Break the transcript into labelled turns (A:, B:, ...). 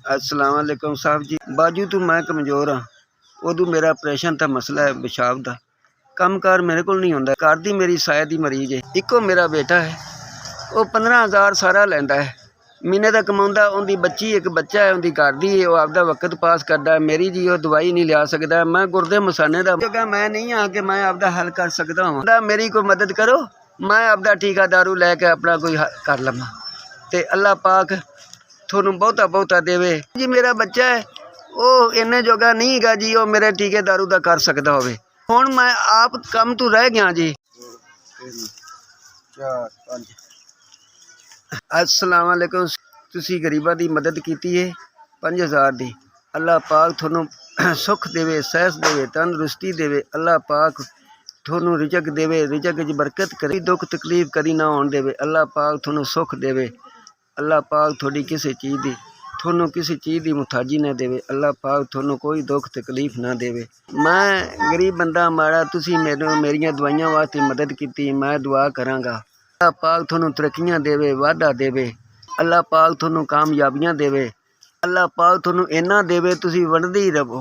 A: अस्सलाम वालेकुम साहब जी। बाजू तो मैं कमज़ोर हाँ, उदू मेरा ऑपरेशन था, मसला है पेशाब का। कम कार मेरे को नहीं होंदा। घर दी मेरी साया दी मरीज है, इको मेरा बेटा है, वो 15,000 सारा लैंदा है महीने का कमाउंदा। उनकी बच्ची एक बच्चा है, उनकी घर दी है, वो आपदा वक्त पास करता है। मेरी जी वो दवाई नहीं लिया सकता, मैं गुरदे मसाने का क्योंकि मैं नहीं हाँ कि मैं आपदा हल कर सकता हूँ। मेरी कोई मदद करो, मैं आपदा टीका दारू लैके अपना कोई कर लवां ते अल्लाह पाक थोनू बहुता बहुता देवे जी। मेरा बच्चा है वो इन्ने जोगा नहीं है जी, वो मेरे टीके दारू का कर सकता होवे। हुण मैं आप कम तो रह गया जी। अस्सलाम वालेकुम। तुसी गरीबां दी मदद कीती है 5,000 दी। अल्लाह पाक थोनू सुख देवे, सहस देवे, तंदुरुस्ती देवे। अल्लाह पाक थोनू रिजक देवे, रिजक च बरकत करे, दुख तकलीफ कदी ना होने देवे। अल्लाह पाक थोनू सुख देवे। अल्लाह पाक थोड़ी किसी चीज़ की थोनू किसी चीज़ की मुताजी ना देवे। अल्लाह पाक थोनू कोई दुख तकलीफ ना देवे। मैं गरीब बंदा माड़ा, तुसी मेरिया दवाइयां वास्ते मदद की, मैं दुआ करांगा। अल्लाह पाक थोनू तरक्कियां देवे, वाधा देवे। अल्लाह पाक थोनू कामयाबियां देवे। अल्लाह पाक थोनू इन्ना देवे तुसी वंडदे ही रहो।